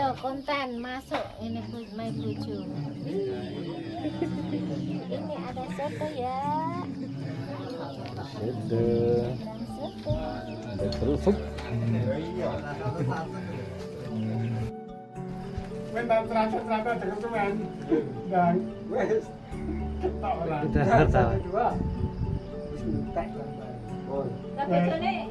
Ayo konten masuk ini my buju. Ini ada soto ya. Soto. Soto. Ada kerupuk. Terasa dengan teman dan wes ketok lah. Kita tertawa. Tapi ini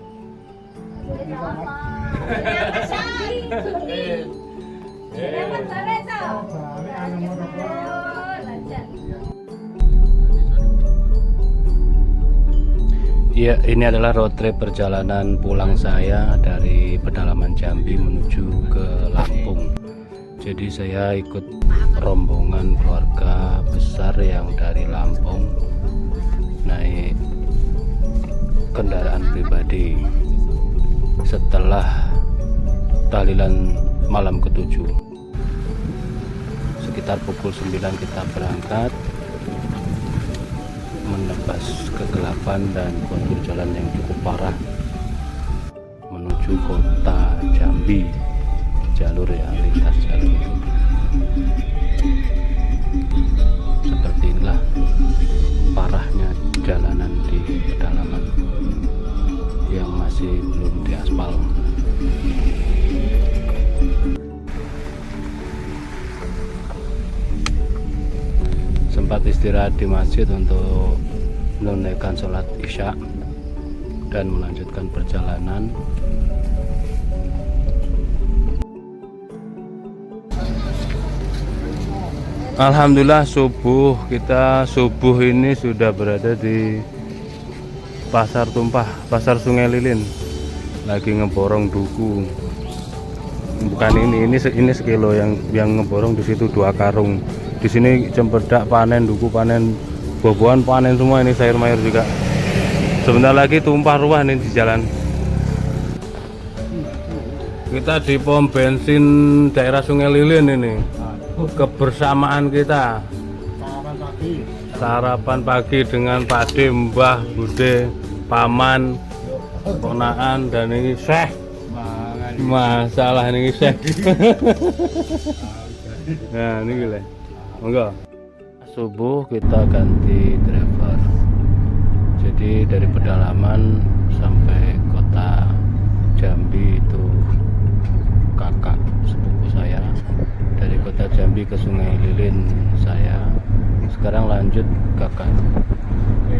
Iya, ini adalah road trip perjalanan pulang saya dari pedalaman Jambi menuju ke Lampung. Jadi saya ikut rombongan keluarga besar yang dari Lampung naik kendaraan pribadi setelah tahlilan malam ke-7. Sekitar pukul 9 kita berangkat menebas kegelapan dan kontur jalan yang cukup parah menuju kota Jambi. Jalur ya, lintas jalur itu seperti inilah parahnya jalanan di pedalaman yang masih belum diaspal. Sempat istirahat di masjid untuk menunaikan sholat isya dan melanjutkan perjalanan. Alhamdulillah kita subuh ini sudah berada di Pasar Tumpah, Pasar Sungai Lilin. Lagi ngeborong duku. Bukan ini sekilo yang ngeborong di situ 2 karung. Di sini cempedak panen, duku panen, buah-buahan panen semua, ini sayur mayur juga. Sebentar lagi tumpah ruah nih di jalan. Kita di pom bensin daerah Sungai Lilin ini. Kebersamaan kita. Sarapan pagi dengan Pak De, Mbah, Bude, Paman, Ponaan, dan ini Syekh. Masalah ini Syekh. Nah, ini gila. Monggo. Subuh kita ganti driver. Jadi dari pedalaman sampai kota Jambi itu kakak sepupu saya. Dari kota Jambi ke Sungai Lilin saya. Sekarang lanjut kakak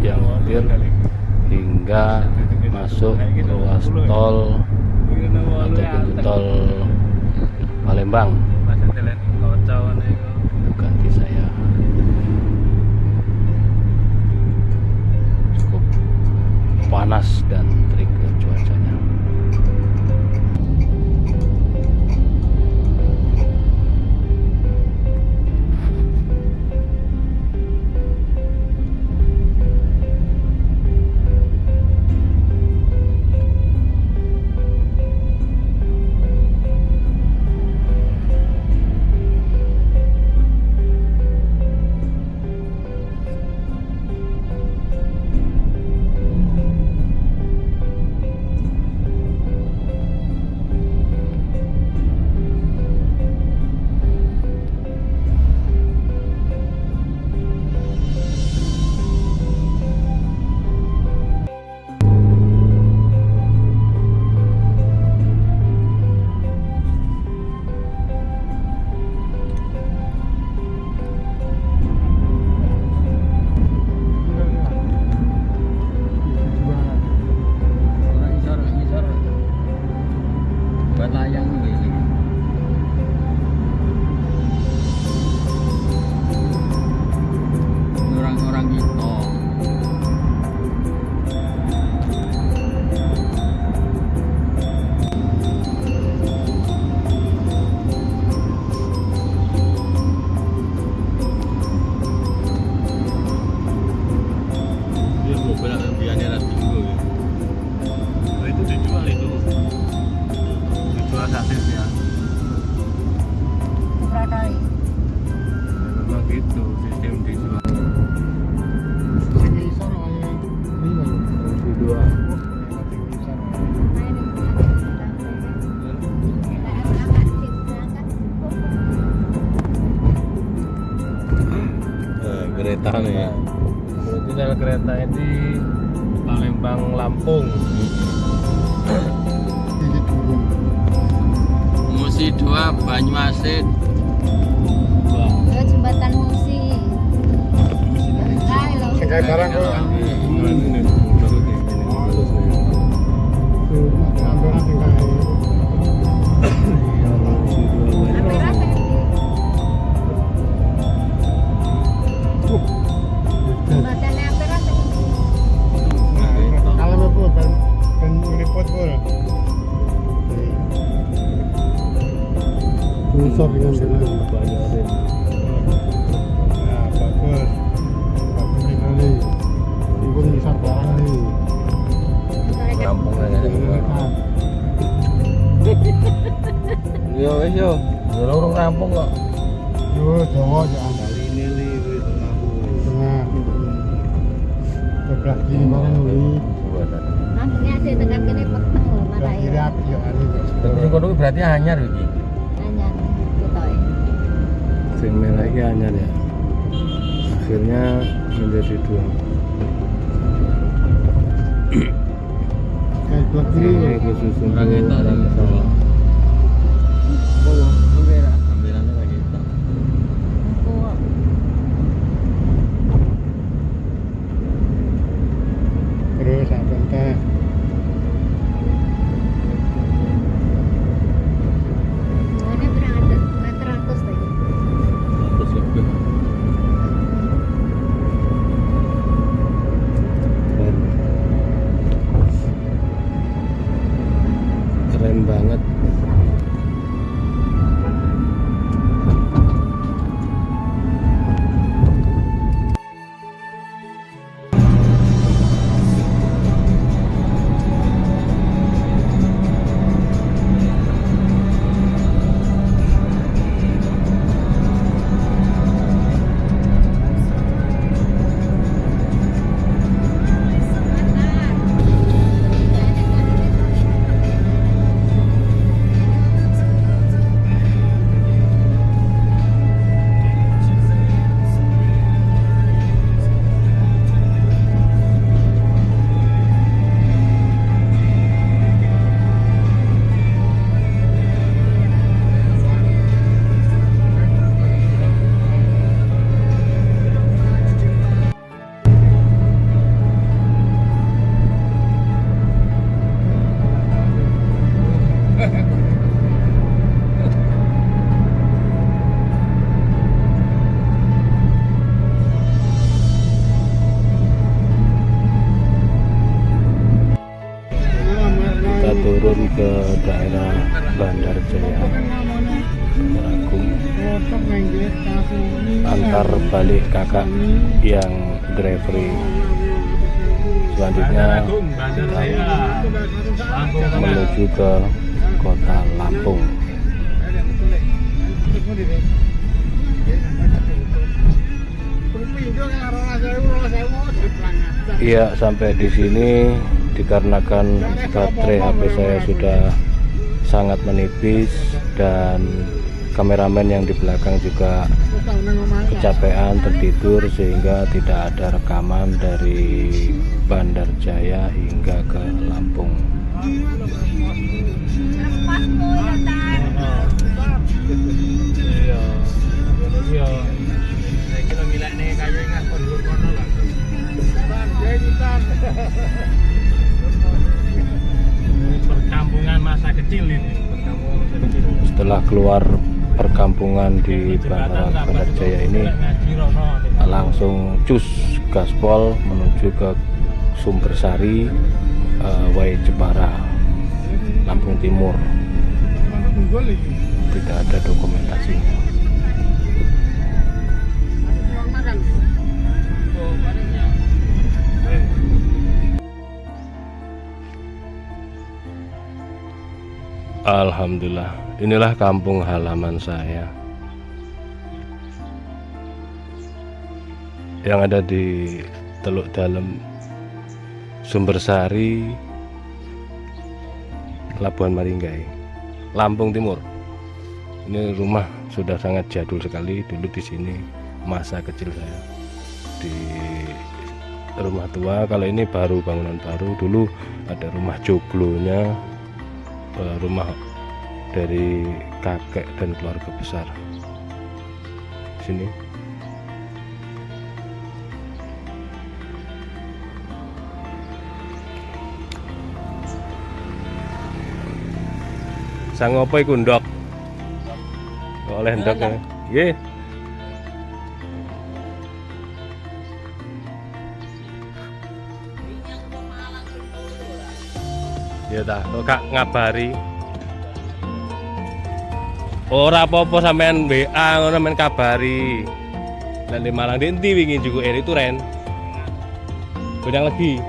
yang nyetir hingga masuk ruas tol atau pintu tol Palembang. Ganti saya. Cukup panas dan terik cuacanya. kereta nih. Berarti rel kereta ini Palembang Lampung. Musi 2 Banyuasin. Ke jembatan Musi. Hai lo. Sengkai barang kok. Ini Ambil sengkai. Kamera tadi. Jembatan Ampera tadi. Kalau apa ben ngeliput pun. Susah dengan jalan. Ya, bagus. Bagus sekali. Ibu bisa barang nih. Lampung aja. Yo wis yo. Urung rampung kok. Yo, Jawa aja. Ini wis Tengah. Sebelah kiri barang nih. Nantinya ada dengan kene peteng lho Sebelah marai. kiri api ya anu. Tapi sing kono berarti anyar iki. Anyar ketoke. Sing merah iki anyar ya. Akhirnya menjadi 2. Kayak sebelah kiri. Ini khusus untuk Orang itu orang nih. Jawa. Ambilannya lagi itu. Engko Terus sampai teh. ngene berangkat meter 100 tadi. Terus lebih. Keren. Keren banget. Kita turun ke daerah Bandar Jaya Bandar Agung, antar balik kakak yang delivery. Selanjutnya kita menuju ke kota Lampung. Iya, sampai di sini dikarenakan baterai HP saya sudah sangat menipis dan kameramen yang di belakang juga kecapean tertidur sehingga tidak ada rekaman dari Bandar Jaya hingga ke Lampung. Perkampungan masa kecil ini. Setelah keluar perkampungan di Bandar Jaya ini, langsung cus gaspol menuju ke Sumbersari, Way Jepara, Lampung Timur. Tidak ada dokumentasinya. Alhamdulillah, inilah kampung halaman saya yang ada di Teluk Dalem, Sumbersari, Labuan Maringgai, Lampung Timur. Ini rumah sudah sangat jadul sekali, dulu di sini masa kecil saya. di rumah tua. Kalau ini baru, bangunan baru. Dulu ada rumah joglonya, rumah dari kakek dan keluarga besar. Sini. Sang apa iku ndok? Oleh ndok ya. Nggih. Ya dah, kok gak ngabari. Ora apa-apa sampean WA ngono men kabari. Lah di Malang di endi wingi juga itu Ren? Godang lagi.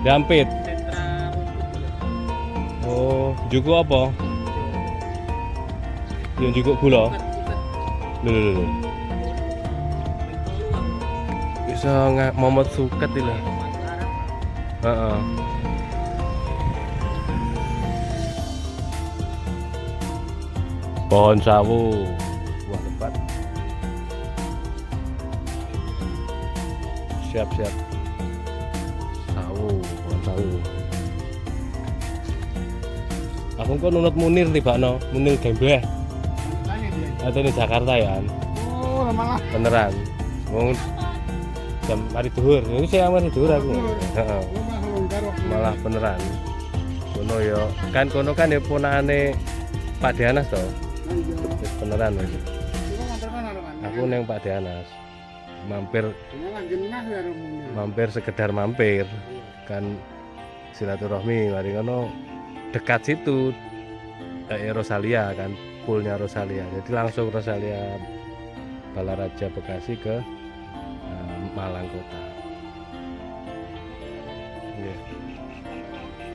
Dampit. Oh, juga apa? Yang juga gula. Lho. Bisa momot suket iki lho. Heeh. Pohon sawu, buah lebat. Siap. Sawu, pohon sawu. Aku kok nunut Munir tibakno, Munir Gembleh. Atau di Jakarta ya? Oh, malah. Beneran. Wong jam mari duhur. Iku sing mari duhur aku. Heeh. Malah beneran. Kono yo, kan kono kan ya ponakane Pak Dianas to. Wis beneran wis. Aku neng Pak Dianas. Mampir sekedar mampir. Kan silaturahmi mari ngono dekat situ. Rosalia kan, poolnya Rosalia. Jadi langsung Rosalia Balaraja Bekasi ke Malang Kota.